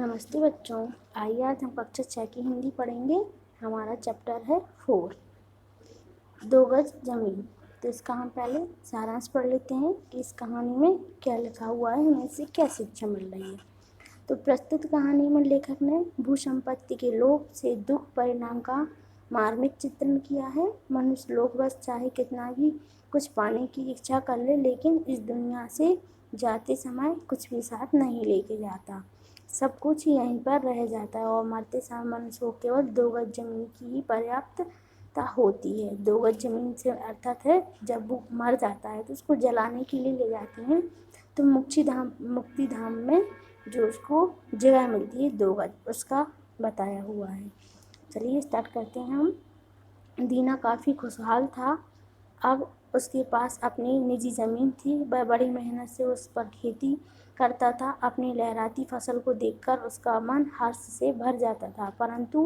नमस्ते बच्चों, आइए आज हम कक्षा 6 की हिंदी पढ़ेंगे। हमारा चैप्टर है 4 दो गज जमीन। तो इसका हम पहले सारांश पढ़ लेते हैं कि इस कहानी में क्या लिखा हुआ है, हमें इससे क्या शिक्षा मिल रही है। तो प्रस्तुत कहानी में लेखक ने भू संपत्ति के लोभ से दुख परिणाम का मार्मिक चित्रण किया है। मनुष्य लोग बस चाहे कितना भी कुछ पाने की इच्छा कर ले, लेकिन इस दुनिया से जाते समय कुछ भी साथ नहीं लेके जाता। सब कुछ यहीं पर रह जाता है और मरते समय मनुष्य को केवल 2 गज जमीन की ही पर्याप्तता होती है। 2 गज जमीन से अर्थात है जब वो मर जाता है तो उसको जलाने के लिए ले जाते हैं, तो मुक्ति धाम में जो उसको जगह मिलती है 2 गज, उसका बताया हुआ है। चलिए स्टार्ट करते हैं हम। दीना काफ़ी खुशहाल था। अब उसके पास अपनी निजी ज़मीन थी। वह बड़ी मेहनत से उस पर खेती करता था। अपनी लहराती फसल को देखकर उसका मन हर्ष से भर जाता था, परंतु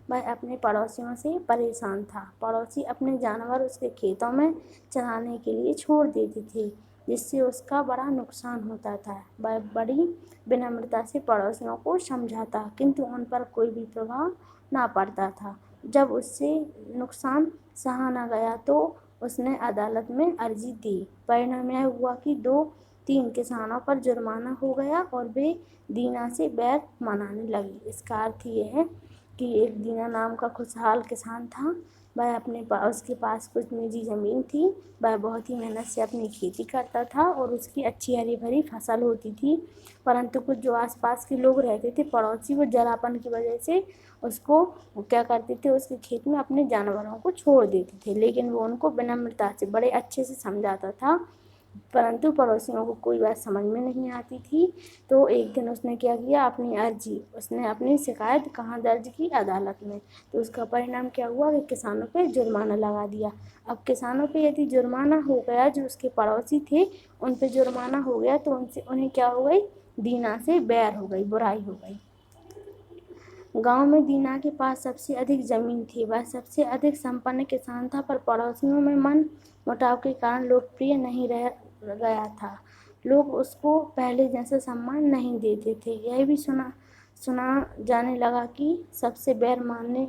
वह अपने पड़ोसियों से परेशान था। पड़ोसी अपने जानवर उसके खेतों में चराने के लिए छोड़ देते थे, जिससे उसका बड़ा नुकसान होता था। वह बड़ी विनम्रता से पड़ोसियों को समझाता, किंतु उन पर कोई भी प्रभाव ना पड़ता था। जब उससे नुकसान सहा न गया तो उसने अदालत में अर्जी दी। परिणाम यह हुआ कि 2-3 किसानों पर जुर्माना हो गया और वे दीना से बैर मनाने लगे। इसका अर्थ ये है कि एक दीना नाम का खुशहाल किसान था। वह उसके पास कुछ निजी ज़मीन थी। वह बहुत ही मेहनत से अपनी खेती करता था और उसकी अच्छी हरी भरी फसल होती थी, परंतु कुछ जो आसपास के लोग रहते थे, पड़ोसी, वो जलापन की वजह से उसको क्या करते थे, उसके खेत में अपने जानवरों को छोड़ देते थे। लेकिन वो उनको विनम्रता से बड़े अच्छे से समझाता था, परंतु पड़ोसियों को कोई बात समझ में नहीं आती थी। तो एक दिन उसने क्या किया, उसने अपनी शिकायत कहाँ दर्ज की, अदालत में। तो उसका परिणाम क्या हुआ कि किसानों पे जुर्माना लगा दिया। अब किसानों पे यदि जुर्माना हो गया, जो उसके पड़ोसी थे उन पे जुर्माना हो गया, तो उन्हें क्या हो गई, दीना से बैर हो गई, बुराई हो गई। गांव में दीना के पास सबसे अधिक जमीन थी। वह सबसे अधिक संपन्न किसान था, पर पड़ोसियों में मन मुटाव के कारण लोकप्रिय नहीं रह गया था। लोग उसको पहले जैसा सम्मान नहीं देते थे। यह भी सुना जाने लगा कि सबसे बैर मानने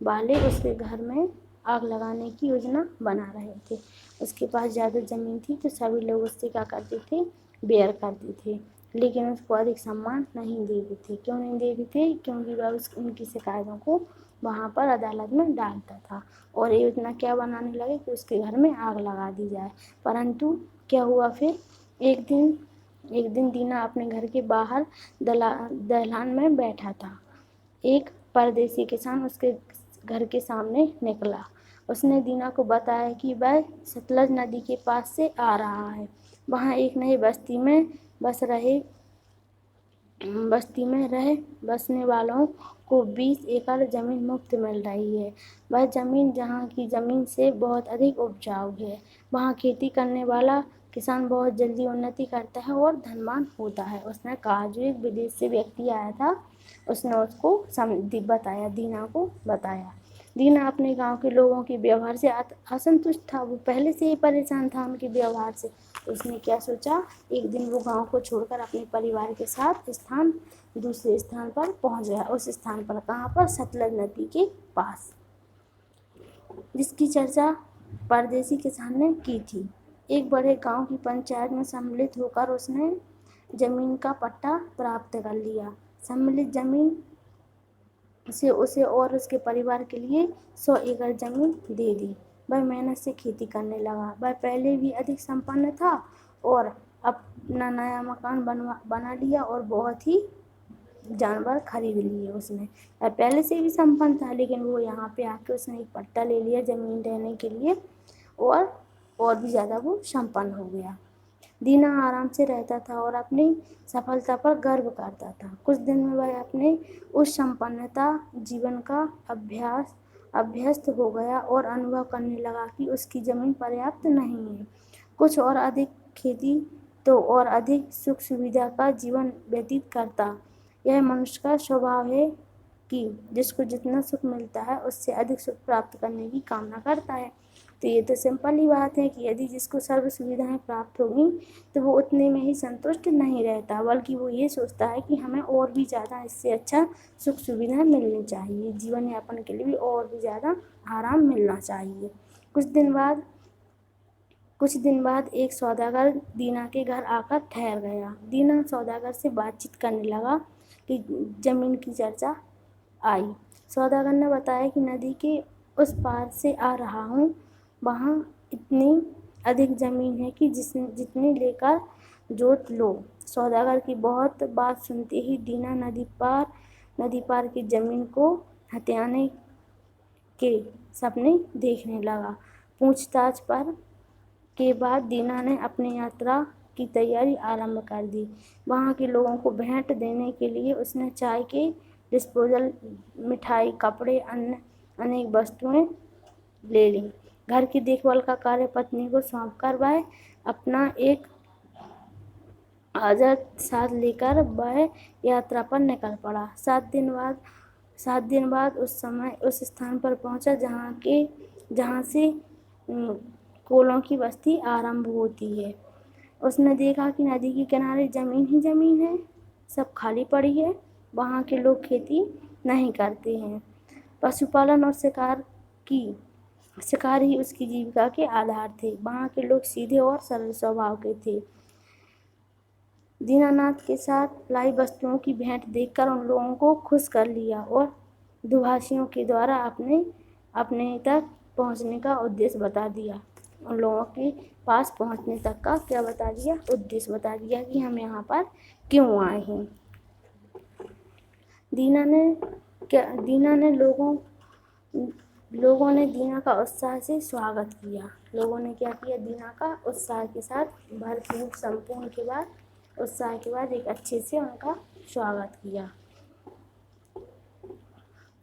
वाले उसके घर में आग लगाने की योजना बना रहे थे। उसके पास ज़्यादा ज़मीन थी तो सभी लोग उससे क्या करते थे, बैर करते थे, लेकिन उसको अधिक सम्मान नहीं देते थे। क्यों नहीं देते थे? क्योंकि वह उनकी शिकायतों को वहाँ पर अदालत में डालता था और योजना क्या बनाने लगे कि उसके घर में आग लगा दी जाए। परंतु क्या हुआ फिर, एक दिन दीना अपने घर के बाहर दहलान में बैठा था। एक परदेसी किसान उसके घर के सामने निकला। उसने दीना को बताया कि वह सतलज नदी के पास से आ रहा है। वहाँ एक नई बस्ती में बसने वालों को 20 एकड़ जमीन मुफ्त मिल रही है। वह जमीन जहाँ की जमीन से बहुत अधिक उपजाऊ है। वहाँ खेती करने वाला किसान बहुत जल्दी उन्नति करता है और धनवान होता है। उसने कहा, जो एक विदेश से व्यक्ति आया था, उसने उसको बताया, दीना को बताया। दीना अपने गांव के लोगों के व्यवहार से असंतुष्ट था। वो पहले से ही परेशान था उनके व्यवहार से। उसने क्या सोचा, एक दिन वो गांव को छोड़कर अपने परिवार के साथ दूसरे स्थान पर पहुंच गया। उस स्थान पर कहाँ पर, सतलज नदी के पास, जिसकी चर्चा परदेसी किसान ने की थी। एक बड़े गांव की पंचायत में सम्मिलित होकर उसने जमीन का पट्टा प्राप्त कर लिया। सम्मिलित जमीन से उसे और उसके परिवार के लिए 100 एकड़ जमीन दे दी। वह मेहनत से खेती करने लगा। वह पहले भी अधिक संपन्न था और अपना नया मकान बना लिया और बहुत ही जानवर खरीद लिए उसने। वह पहले से भी संपन्न था, लेकिन वो यहाँ पे आके उसने एक पट्टा ले लिया ज़मीन रहने के लिए और भी ज़्यादा वो संपन्न हो गया। दीना आराम से रहता था और अपनी सफलता पर गर्व करता था। कुछ दिन में वह अपने उस संपन्नता जीवन का अभ्यस्त हो गया और अनुभव करने लगा कि उसकी जमीन पर्याप्त नहीं है। कुछ और अधिक खेती तो और अधिक सुख सुविधा का जीवन व्यतीत करता। यह मनुष्य का स्वभाव है कि जिसको जितना सुख मिलता है उससे अधिक सुख प्राप्त करने की कामना करता है। तो ये तो सिंपल ही बात है कि यदि जिसको सर्व सुविधाएं प्राप्त होगी तो वो उतने में ही संतुष्ट नहीं रहता, बल्कि वो ये सोचता है कि हमें और भी ज़्यादा इससे अच्छा सुख सुविधाएं मिलनी चाहिए, जीवन यापन के लिए भी और भी ज़्यादा आराम मिलना चाहिए। कुछ दिन बाद एक सौदागर दीना के घर आकर ठहर गया। दीना सौदागर से बातचीत करने लगा कि जमीन की चर्चा आई। सौदागर ने बताया कि नदी के उस पार से आ रहा हूँ, वहाँ इतनी अधिक जमीन है कि जितनी लेकर जोत लो। सौदागर की बहुत बात सुनते ही दीना नदी पार की जमीन को हथियाने के सपने देखने लगा। पूछताछ के बाद दीना ने अपनी यात्रा की तैयारी आरंभ कर दी। वहाँ के लोगों को भेंट देने के लिए उसने चाय के डिस्पोजल, मिठाई, कपड़े, अन्य अनेक वस्तुएं ले ली। घर की देखभाल का कार्य पत्नी को सौंप कर वह अपना एक औजार साथ लेकर वह यात्रा पर निकल पड़ा। 7 दिन बाद उस स्थान पर पहुंचा जहाँ से कोलों की बस्ती आरंभ होती है। उसने देखा कि नदी के किनारे जमीन ही जमीन है, सब खाली पड़ी है। वहाँ के लोग खेती नहीं करते हैं। पशुपालन और शिकार ही उसकी जीविका के आधार थे। वहाँ के लोग सीधे और सरल स्वभाव के थे। दीनानाथ के साथ लाई वस्तुओं की भेंट देखकर उन लोगों को खुश कर लिया और दुभाषियों के द्वारा अपने तक पहुँचने का उद्देश्य बता दिया। उन लोगों के पास पहुँचने तक का क्या बता दिया? उद्देश्य बता दिया कि हम यहाँ पर क्यों आए हैं। लोगों ने दीना का उत्साह से स्वागत किया। लोगों ने क्या किया? दीना का उत्साह के साथ भरपूर संपूर्ण के बाद उत्साह के बाद एक अच्छे से उनका स्वागत किया।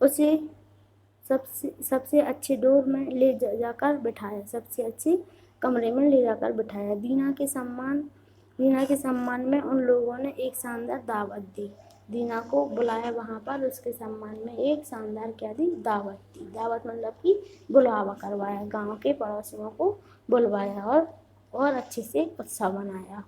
उसे सबसे अच्छे डोर में ले जाकर बिठाया, सबसे अच्छे कमरे में ले जाकर बिठाया। दीना के सम्मान में उन लोगों ने एक शानदार दावत दी। दीना को बुलाया वहाँ पर, उसके सम्मान में एक शानदार क्या दी? दावत दी। दावत मतलब कि बुलावा करवाया, गांव के पड़ोसियों को बुलवाया और अच्छे से उत्सव मनाया।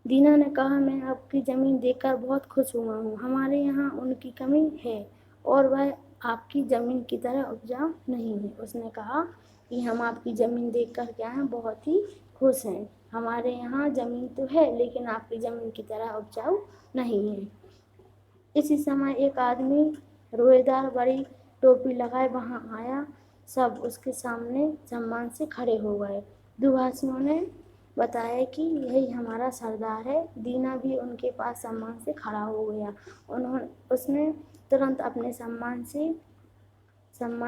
दीना ने कहा, मैं आपकी ज़मीन देखकर बहुत खुश हुआ हूँ। हमारे यहाँ उनकी कमी है और वह आपकी ज़मीन की तरह उपजाऊ नहीं है। उसने कहा कि हम आपकी ज़मीन देखकर क्या हैं? बहुत ही खुश हैं। हमारे यहाँ ज़मीन तो है लेकिन आपकी ज़मीन की तरह उपजाऊ नहीं है। इसी समय एक आदमी रोएदार बड़ी टोपी लगाए वहाँ आया। सब उसके सामने सम्मान से खड़े हो गए। दुभाषियों ने बताया कि यही हमारा सरदार है। दीना भी उनके पास सम्मान से खड़ा हो गया। उसने तुरंत अपने सम्मान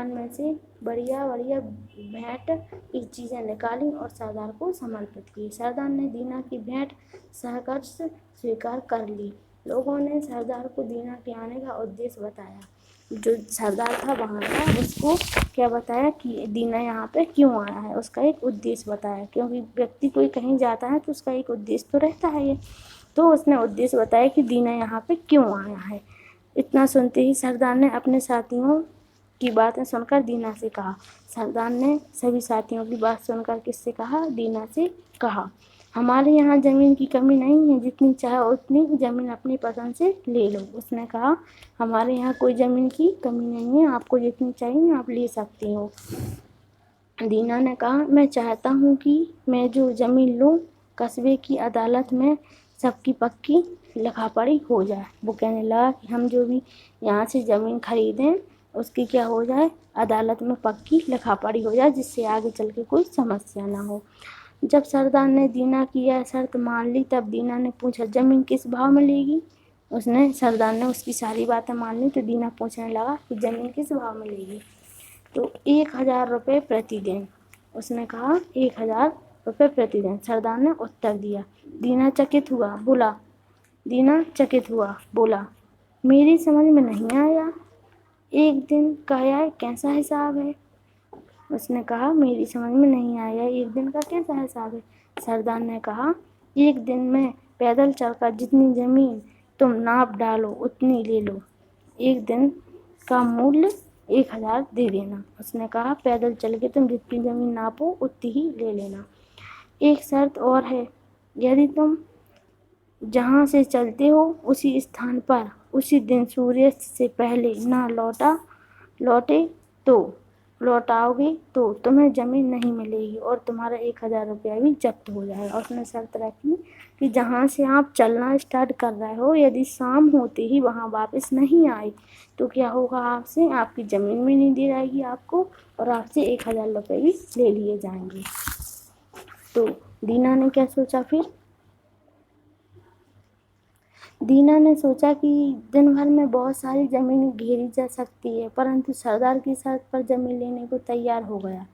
में से बढ़िया भेंट की चीज़ें निकाली और सरदार को समर्पित की। सरदार ने दीना की भेंट सहर्ष स्वीकार कर ली। लोगों ने सरदार को दीना के आने का उद्देश्य बताया। जो सरदार था वहाँ का, उसको क्या बताया कि दीना यहाँ पे क्यों आया है, उसका एक उद्देश्य बताया। क्योंकि व्यक्ति कोई कहीं जाता है तो उसका एक उद्देश्य तो रहता है ये, तो उसने उद्देश्य बताया कि दीना यहाँ पे क्यों आया है। इतना सुनते ही सरदार ने अपने साथियों की बातें सुनकर दीना से कहा। सरदार ने सभी साथियों की बात सुनकर किससे कहा? दीना से कहा, हमारे यहाँ ज़मीन की कमी नहीं है, जितनी चाहे उतनी ज़मीन अपनी पसंद से ले लो। उसने कहा, हमारे यहाँ कोई ज़मीन की कमी नहीं है, आपको जितनी चाहिए आप ले सकती हो। दीना ने कहा, मैं चाहता हूँ कि मैं जो ज़मीन लूँ कस्बे की अदालत में सबकी पक्की लिखा पढ़ी हो जाए। वो कहने लगा कि हम जो भी यहाँ से ज़मीन खरीदें उसकी क्या हो जाए? अदालत में पक्की लिखा पढ़ी हो जाए, जिससे आगे चल के कोई समस्या ना हो। जब सरदार ने दीना की यह शर्त मान ली तब दीना ने पूछा, ज़मीन किस भाव में लेगी? सरदार ने उसकी सारी बातें मान ली तो दीना पूछने लगा कि ज़मीन किस भाव में लेगी? तो 1000 रुपये प्रतिदिन। उसने कहा 1000 रुपये प्रतिदिन। सरदार ने उत्तर दिया। दीना चकित हुआ बोला, मेरी समझ में नहीं आया, एक दिन का यह कैसा हिसाब है? उसने कहा, मेरी समझ में नहीं आया, एक दिन का कैसा हिसाब है? सरदार ने कहा, एक दिन में पैदल चलकर जितनी ज़मीन तुम नाप डालो उतनी ले लो। एक दिन का मूल्य 1000 दे देना। उसने कहा पैदल चल के तुम जितनी ज़मीन नापो उतनी ही ले लेना। एक शर्त और है, यदि तुम जहाँ से चलते हो उसी स्थान पर उसी दिन सूर्यास्त से पहले ना लौटाओगे तो तुम्हें ज़मीन नहीं मिलेगी और तुम्हारा 1000 रुपया भी जब्त हो जाएगा। उसने शर्त रखी कि जहाँ से आप चलना स्टार्ट कर रहे हो यदि शाम होते ही वहाँ वापस नहीं आए तो क्या होगा, आपसे आपकी ज़मीन भी नहीं दी जाएगी आपको और आपसे 1000 रुपये भी ले लिए जाएंगे। तो दीना ने क्या सोचा फिर? दीना ने सोचा कि दिन भर में बहुत सारी ज़मीन घेरी जा सकती है, परंतु सरदार की शर्त पर ज़मीन लेने को तैयार हो गया।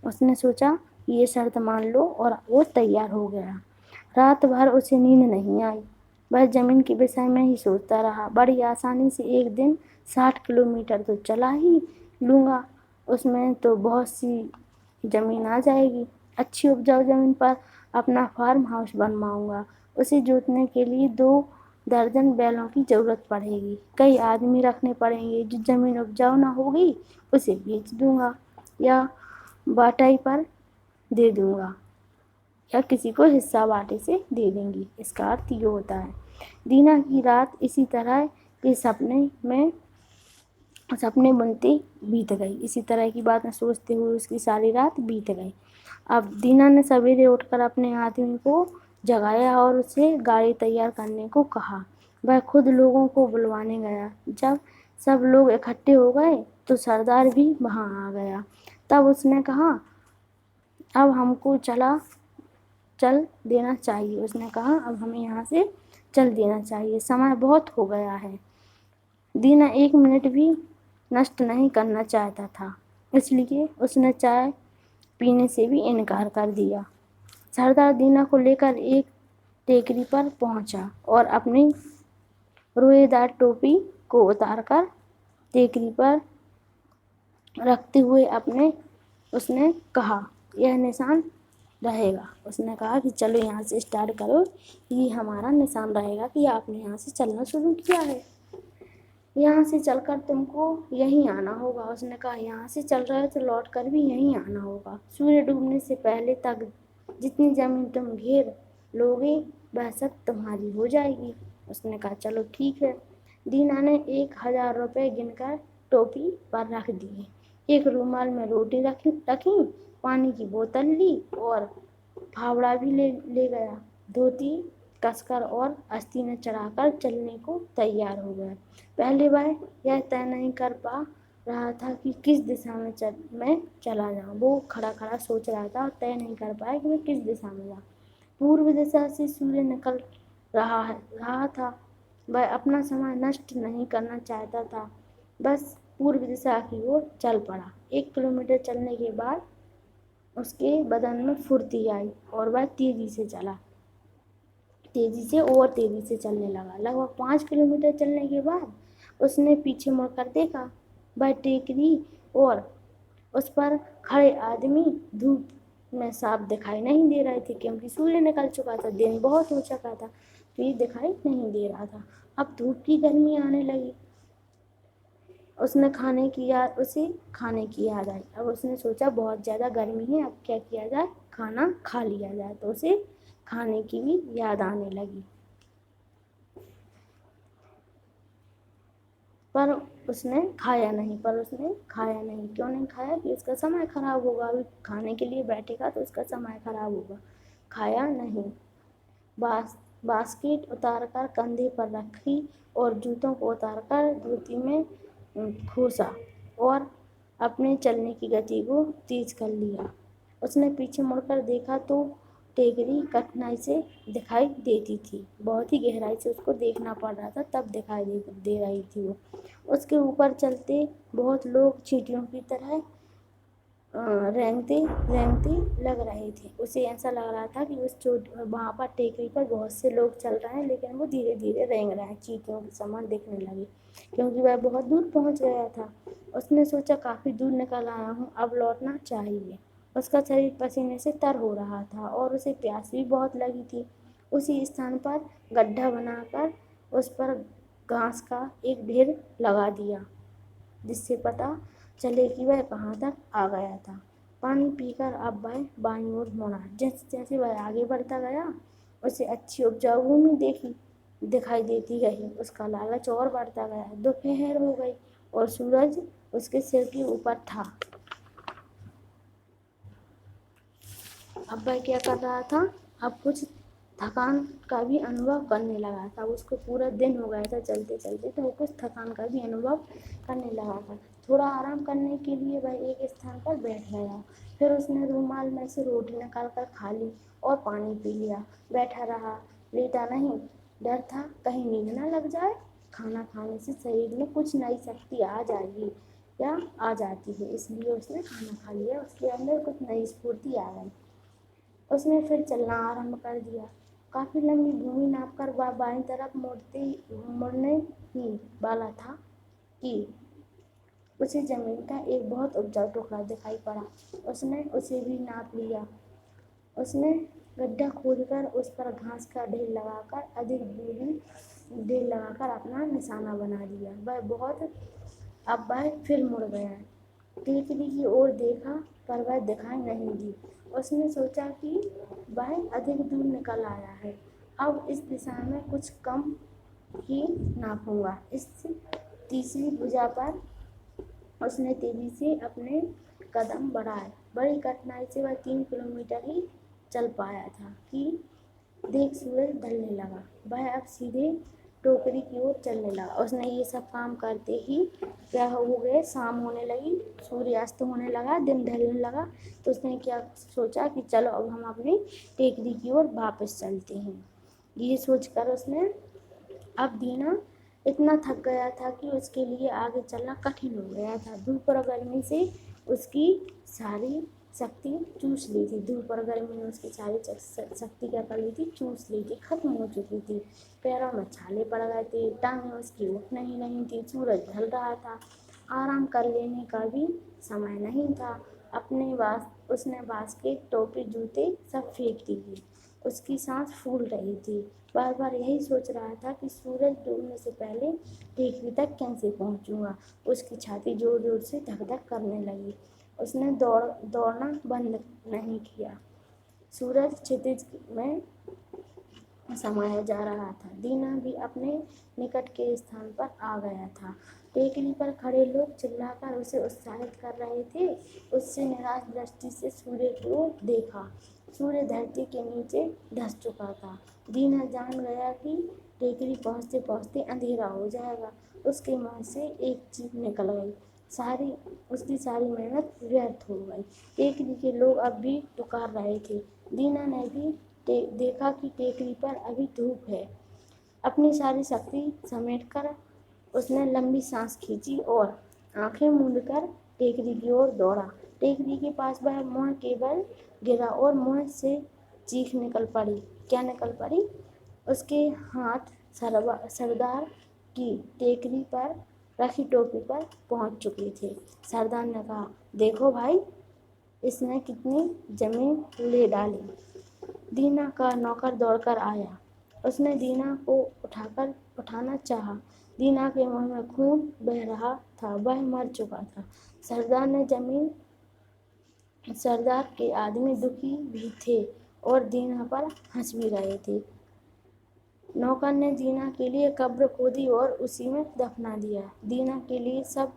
उसने सोचा ये शर्त मान लो और वो तैयार हो गया। रात भर उसे नींद नहीं आई, वह ज़मीन के विषय में ही सोचता रहा। बड़ी आसानी से एक दिन 60 किलोमीटर तो चला ही लूँगा, उसमें तो बहुत सी ज़मीन आ जाएगी। अच्छी उपजाऊ ज़मीन पर अपना फार्म हाउस बनवाऊँगा। उसे जोतने के लिए 2 दर्जन बैलों की ज़रूरत पड़ेगी। कई आदमी रखने पड़ेंगे। जो ज़मीन उपजाऊ ना होगी उसे बेच दूँगा या बाटाई पर दे दूँगा या किसी को हिस्सा बाटे से दे देंगी। इसका अर्थ ये होता है। दीना की रात इसी तरह के सपने बुनती बीत गई। इसी तरह की बातें सोचते हुए उसकी सारी रात बीत गई। अब दीना ने सवेरे उठकर अपने आदमी को जगाया और उसे गाड़ी तैयार करने को कहा। वह खुद लोगों को बुलवाने गया। जब सब लोग इकट्ठे हो गए तो सरदार भी वहाँ आ गया। तब उसने कहा अब हमको चल देना चाहिए। उसने कहा अब हमें यहाँ से चल देना चाहिए, समय बहुत हो गया है। दीना 1 मिनट भी नष्ट नहीं करना चाहता था, इसलिए उसने चाय पीने से भी इनकार कर दिया। सरदार दीना को लेकर एक टेकरी पर पहुंचा और अपनी रोएदार टोपी को उतारकर टेकरी पर रखते हुए उसने कहा यह निशान रहेगा। उसने कहा कि चलो यहाँ से स्टार्ट करो, ये हमारा निशान रहेगा कि आपने यहाँ से चलना शुरू किया है। यहाँ से चलकर तुमको यहीं आना होगा। उसने कहा यहाँ से चल रहे हो तो लौट कर भी यहीं आना होगा। सूर्य डूबने से पहले तक जितनी ज़मीन तुम घेर लोगे वह सब तुम्हारी हो जाएगी। उसने कहा चलो ठीक है। दीना ने 1000 रुपये गिनकर टोपी पर रख दिए। एक रुमाल में रोटी रखी, पानी की बोतल ली और फावड़ा भी ले गया। धोती कसकर और अस्ती में चढ़ाकर चलने को तैयार हो गया। पहले वह यह तय नहीं कर पा रहा था कि किस दिशा में मैं चला जाऊँ। वो खड़ा खड़ा सोच रहा था और तय नहीं कर पाया कि मैं किस दिशा में जाऊँ। पूर्व दिशा से सूर्य निकल रहा था। वह अपना समय नष्ट नहीं करना चाहता था, बस पूर्व दिशा की ओर चल पड़ा। 1 किलोमीटर चलने के बाद उसके बदन में फुर्ती आई और वह तेजी से चलने लगा। लगभग 5 किलोमीटर चलने के बाद उसने पीछे मुड़कर देखा। वह टेकरी और उस पर खड़े आदमी धूप में साफ दिखाई नहीं दे रहे थे, क्योंकि सूर्य निकल चुका था, दिन बहुत हो चुका था, तो ये दिखाई नहीं दे रहा था। अब धूप की गर्मी आने लगी। उसे खाने की याद आई। अब उसने सोचा बहुत ज़्यादा गर्मी है, अब क्या किया जाए, खाना खा लिया जाए। तो उसे खाने की भी याद आने लगी, पर उसने खाया नहीं। क्यों नहीं खाया? कि उसका समय खराब होगा। अभी खाने के लिए बैठेगा तो उसका समय खराब होगा। खाया नहीं। बास्केट उतारकर कंधे पर रखी और जूतों को उतारकर धोती में खोसा और अपने चलने की गति को तेज कर लिया। उसने पीछे मुड़कर देखा तो टेकरी कठिनाई से दिखाई देती थी। बहुत ही गहराई से उसको देखना पड़ रहा था, तब दिखाई दे रही थी वो। उसके ऊपर चलते बहुत लोग चींटियों की तरह रेंगते लग रहे थे। उसे ऐसा लग रहा था कि वहाँ पर टेकरी पर बहुत से लोग चल रहे हैं, लेकिन वो धीरे धीरे रेंग रहे हैं, चींटियों के समान दिखने लगे, क्योंकि वह बहुत दूर पहुँच गया था। उसने सोचा काफ़ी दूर निकल आया हूँ, अब लौटना चाहिए। उसका शरीर पसीने से तर हो रहा था और उसे प्यास भी बहुत लगी थी। उसी स्थान पर गड्ढा बनाकर उस पर घास का एक ढेर लगा दिया। जिससे पता चले कि वह कहाँ तक आ गया था। पानी पीकर अब वह बाईं ओर मुड़ा। जैसे जैसे वह आगे बढ़ता गया, उसे अच्छी उपजाऊ भूमि दिखाई देती गई। उसका लालच और बढ़ता गया। दोपहर हो गई और सूरज उसके सिर के ऊपर था। अब वह क्या कर रहा था? अब कुछ थकान का भी अनुभव करने लगा था। उसको पूरा दिन हो गया था चलते चलते, तो वो कुछ थकान का भी अनुभव करने लगा था। थोड़ा आराम करने के लिए वह एक स्थान पर बैठ गया। फिर उसने रूमाल में से रोटी निकाल कर खा ली और पानी पी लिया। बैठा रहा, लेटा नहीं। डर था कहीं नींद ना लग जाए। खाना खाने से शरीर में कुछ नई शक्ति आ जाएगी या आ जाती है, इसलिए उसने खाना खा लिया। उसके अंदर कुछ नई स्फूर्ति आ गई। उसने फिर चलना आरंभ कर दिया। काफी लंबी भूमि नापकर वह बाईं तरफ मुड़ने ही वाला था कि उसे जमीन का एक बहुत उपजाऊ टुकड़ा दिखाई पड़ा। उसने उसे भी नाप लिया। उसने गड्ढा खोदकर उस पर घास का ढेर लगाकर अपना निशाना बना लिया। अब वह फिर मुड़ गया। टेकरी की ओर देखा, पर वह दिखाई नहीं दी। उसने सोचा कि वह अधिक दूर निकल आया है। अब इस दिशा में कुछ कम ही नापूंगा। इस तीसरी भुजा पर उसने तेजी से अपने कदम बढ़ाए। बड़ी कठिनाई से वह 3 किलोमीटर ही चल पाया था कि देख सूरज ढलने लगा। वह अब सीधे टोकरी की ओर चलने लगा। उसने ये सब काम करते ही क्या हो गए, शाम होने लगी, सूर्यास्त होने लगा, दिन ढलने लगा। तो उसने क्या सोचा कि चलो अब हम अपनी टेकरी की ओर वापस चलते हैं। ये सोचकर उसने अब दीना इतना थक गया था कि उसके लिए आगे चलना कठिन हो गया था। धूप और गर्मी से उसकी सारी शक्ति चूस ली थी। धूप और गर्मी ने उसकी सारी शक्ति क्या कर ली थी? चूस ली थी, खत्म हो चुकी थी। पैरों में छाले पड़ गए थे, टांगें उसकी उठने ही नहीं थी। सूरज ढल रहा था, आराम कर लेने का भी समय नहीं था। उसने बास्केट, टोपी, जूते सब फेंक दिए। उसकी सांस फूल रही थी। बार बार यही सोच रहा था कि सूरज डूबने से पहले टेकरी तक कैसे पहुंचूंगा। उसकी छाती जोर जोर से धक धक करने लगी। उसने दौड़ना बंद नहीं किया। सूरज क्षितिज में समाया जा रहा था। दीना भी अपने निकट के स्थान पर आ गया था। टेकरी पर खड़े लोग चिल्लाकर उसे उत्साहित कर रहे थे। उससे निराश दृष्टि से सूर्य की ओर देखा। सूर्य धरती के नीचे धंस चुका था। दीना जान गया कि टेकरी पहुँचते पहुँचते अंधेरा हो जाएगा। उसके मुँह से एक चीख निकल गई। उसकी सारी मेहनत व्यर्थ हो गई। टेकरी के लोग अब भी पुकार रहे थे। दीना ने भी देखा कि टेकरी पर अभी धूप है। अपनी सारी शक्ति समेटकर उसने लंबी सांस खींची और आंखें मूंदकर टेकरी की ओर दौड़ा। टेकरी के पास वह मुँह केवल गिरा और मुँह से चीख निकल पड़ी। क्या निकल पड़ी? उसके हाथ सरदार की टेकरी पर रखी टोपी पर पहुंच चुके थे। सरदार ने कहा, देखो भाई, इसने कितनी जमीन ले डाली। दीना का नौकर दौड़कर आया। उसने दीना को उठाना चाहा। दीना के मुंह में खून बह रहा था, वह मर चुका था। सरदार के आदमी दुखी भी थे और दीना पर हंस भी रहे थे। नौकर ने दीना के लिए कब्र खोदी और उसी में दफना दिया। दीना के लिए सब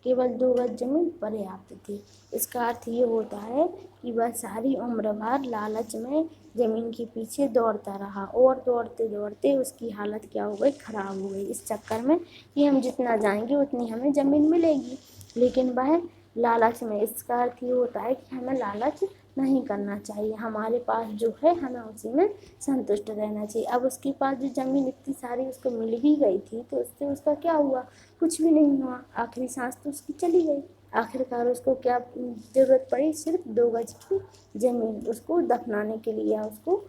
केवल 2 गज जमीन पर्याप्त थी। इसका अर्थ ये होता है कि वह सारी उम्र भर लालच में जमीन के पीछे दौड़ता रहा और दौड़ते दौड़ते उसकी हालत क्या हो गई? खराब हो गई। इस चक्कर में कि हम जितना जाएंगे उतनी हमें ज़मीन मिलेगी, लेकिन वह लालच में। इसका अर्थ ये होता है कि हमें लालच नहीं करना चाहिए। हमारे पास जो है हमें उसी में संतुष्ट रहना चाहिए। अब उसके पास जो ज़मीन इतनी सारी उसको मिल भी गई थी, तो उससे उसका क्या हुआ? कुछ भी नहीं हुआ। आखिरी सांस तो उसकी चली गई। आखिरकार उसको क्या ज़रूरत पड़ी? सिर्फ 2 गज की ज़मीन उसको दफनाने के लिए या उसको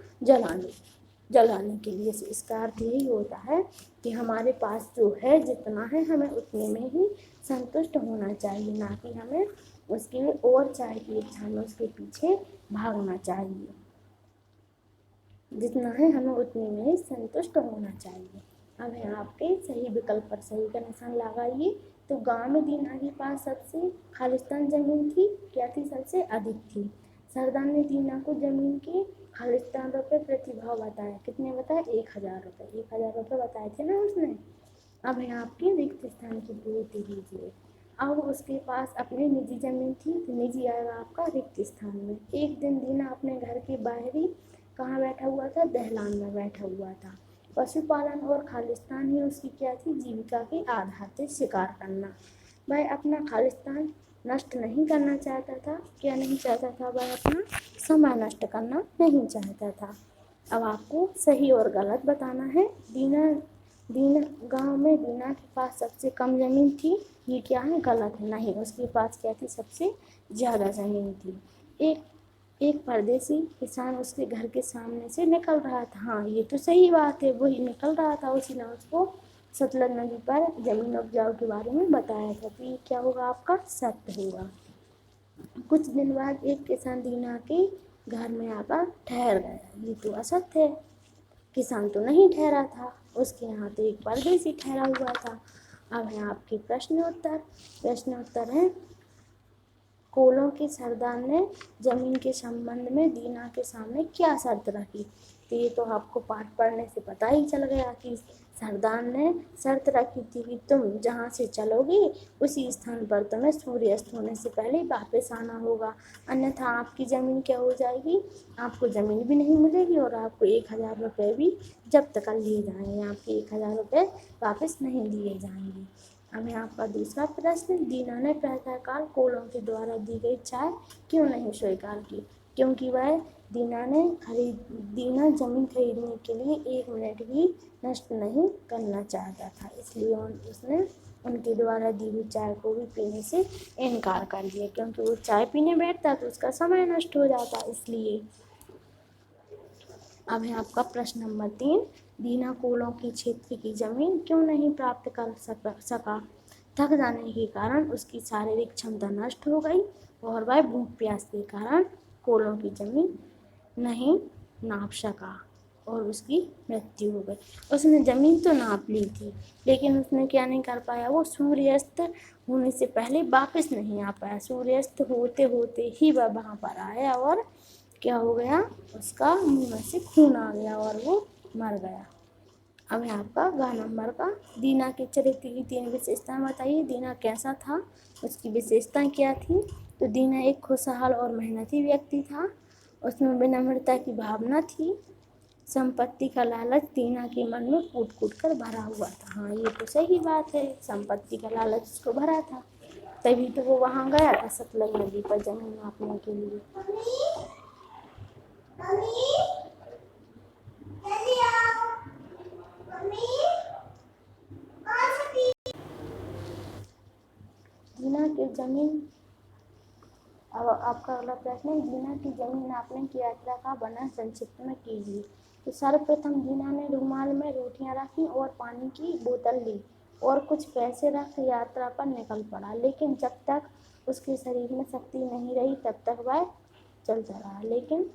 जलाने के लिए। इसका अर्थ यही होता है कि हमारे पास जो है जितना है हमें उतने में ही संतुष्ट होना चाहिए, ना कि हमें उसके और चाहे की इच्छा में उसके पीछे भागना चाहिए। जितना है हमें उतने में ही संतुष्ट होना चाहिए। अब यहाँ आपके सही विकल्प पर सही का निशान लगाइए। तो गांव में दीना के पास सबसे खालिस्तान ज़मीन थी, क्या थी, सबसे अधिक थी। सरदार ने दीना को ज़मीन के खालिस्तान रुपये प्रति भाव बताया, कितने बताए, 1000 रुपये, 1000 रुपये बताए थे ना उसने। अब है आपकी रिक्त स्थान की पूर्ति कीजिए। अब उसके पास अपनी निजी ज़मीन थी, तो निजी आएगा आपका रिक्त स्थान में। एक दिन दीना अपने घर के बाहरी कहाँ बैठा हुआ था, दहलान में बैठा हुआ था। पशुपालन और खालिस्तान ही उसकी क्या थी, जीविका के आधार थे, शिकार करना। वह अपना खालिस्तान नष्ट नहीं करना चाहता था, क्या नहीं चाहता था, वह अपना समय नष्ट करना नहीं चाहता था। अब आपको सही और गलत बताना है। दीना गांव में दीना के पास सबसे कम ज़मीन थी, ये क्या है, गलत है। नहीं, उसके पास क्या थी, सबसे ज़्यादा ज़मीन थी। एक एक परदेसी किसान उसके घर के सामने से निकल रहा था, हाँ ये तो सही बात है, वही निकल रहा था, उसी ने उसको सतलज नदी पर जमीन उपजाऊ के बारे में बताया था। तो ये क्या होगा, आपका सत्य होगा। कुछ दिन बाद एक किसान दीना के घर में आकर ठहर गया, ये तो असत्य है, किसान तो नहीं ठहरा था, उसके यहाँ तो एक परदेसी ठहरा हुआ था। अब है आपके प्रश्न उत्तर है, कोलों के सरदार ने जमीन के संबंध में दीना के सामने क्या शर्त रखी। तो ये तो आपको पाठ पढ़ने से पता ही चल गया कि सरदार ने शर्त रखी थी कि तुम जहाँ से चलोगे उसी स्थान पर तुम्हें सूर्यास्त होने से पहले वापस आना होगा, अन्यथा आपकी ज़मीन क्या हो जाएगी, आपको ज़मीन भी नहीं मिलेगी और आपको 1000 रुपये भी जब्त कर लिए जाएंगे, आपके 1000 रुपये वापस नहीं दिए जाएंगे। अब है आपका दूसरा प्रश्न, दीना ने प्रातःकाल कोलों के द्वारा दी गई चाय क्यों नहीं स्वीकार की। क्योंकि वह दीना जमीन खरीदने के लिए 1 मिनट भी नष्ट नहीं करना चाहता था, इसलिए उसने उनके द्वारा दी हुई चाय को भी पीने से इनकार कर दिया, क्योंकि वो चाय पीने बैठता तो उसका समय नष्ट हो जाता, इसलिए। अब है आपका प्रश्न नंबर 3, दीना कोलों की क्षेत्र की जमीन क्यों नहीं प्राप्त कर सका। थक जाने के कारण उसकी शारीरिक क्षमता नष्ट हो गई और वह भूख प्यास के कारण कोलों की जमीन नहीं नाप सका और उसकी मृत्यु हो गई। उसने ज़मीन तो नाप ली थी, लेकिन उसने क्या नहीं कर पाया, वो सूर्यास्त होने से पहले वापस नहीं आ पाया। सूर्यास्त होते होते ही वह वहाँ पर आया और क्या हो गया, उसका मुंह में से खून आ गया और वो मर गया। अब है आपका ग नंबर का, दीना के चरित्र की 3 विशेषताएं बताइए। दीना कैसा था, उसकी विशेषताएं क्या थी। तो दीना एक खुशहाल और मेहनती व्यक्ति था, उसमें विनम्रता की भावना थी, संपत्ति का लालच दीना के मन में कूट कूट कर भरा हुआ था। हाँ ये तो सही बात है, संपत्ति का लालच उसको भरा था, तभी तो वो वहाँ गया था सतलज नदी पर जमीन नापने के लिए। दीना की जमीन, अब आपका अगला प्रश्न है, दीना की जमीन नापने की यात्रा का वर्णन संक्षिप्त में कीजिए। तो सर्वप्रथम दीना ने रुमाल में रोटियां रखी और पानी की बोतल ली और कुछ पैसे रख यात्रा पर निकल पड़ा, लेकिन जब तक उसके शरीर में शक्ति नहीं रही तब तक वह चलता रहा, लेकिन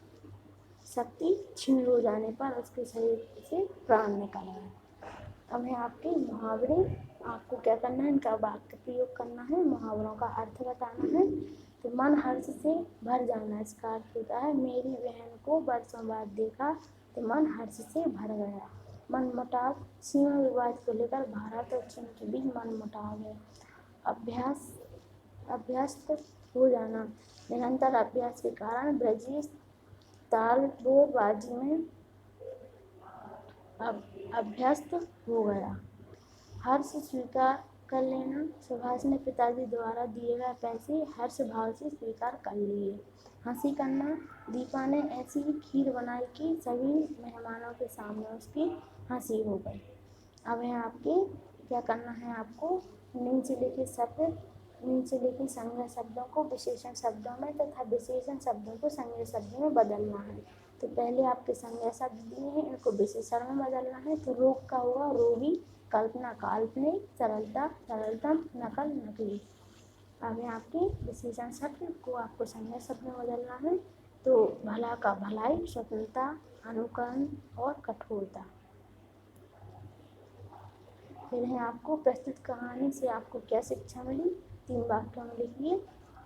शक्ति छीन हो जाने पर उसके शरीर से प्राण निकल आए। अब है आपके मुहावरे, आपको क्या करना है, इनका वाक्य प्रयोग करना है, मुहावरों का अर्थ बताना है। तो मन हर्ष से भर जाना, इसका अर्थ होता है मेरी बहन को बरसों बाद देखा तो मन हर्ष से भर गया। मन मुटाव, सीमा विवाद को लेकर भारत और चीन के बीच मन मुटाव है। अभ्यस्त हो जाना, निरंतर अभ्यास के कारण ब्रजेश तालबोलबाजी में अभ्यस्त हो गया। हर्ष स्वीकार कर लेना, सुभाष ने पिताजी द्वारा दिए गए पैसे हर्ष भाव से स्वीकार कर लिए। हंसी करना, दीपा ने ऐसी खीर बनाई कि सभी मेहमानों के सामने उसकी हंसी हो गई। अब है आपके क्या करना है, आपको नीचे लिखे संज्ञा शब्दों को विशेषण शब्दों में तथा विशेषण शब्दों को संज्ञा शब्दों में बदलना है। तो पहले आपके संज्ञा शब्द दिए हैं, इनको विशेषण में बदलना है। तो रोग का होगा रोगी, कल्पना काल्पनिक, सरलता सरलतम, नकल नकली। अब है आपके विशेषण शब्द को आपको संज्ञा शब्द में बदलना है। तो भला का भलाई, स्वतंत्रता, अनुकरण और कठोरता। फिर है आपको प्रस्तुत कहानी से आपको क्या शिक्षा मिली, 3 वाक्यों में लिखिए।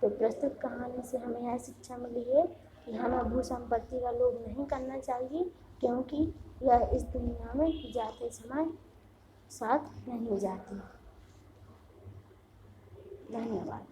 तो प्रस्तुत कहानी से हमें यह शिक्षा मिली है कि हमें भू संपत्ति का लोभ नहीं करना चाहिए, क्योंकि यह इस दुनिया में जाते समय साथ नहीं जाती। धन्यवाद।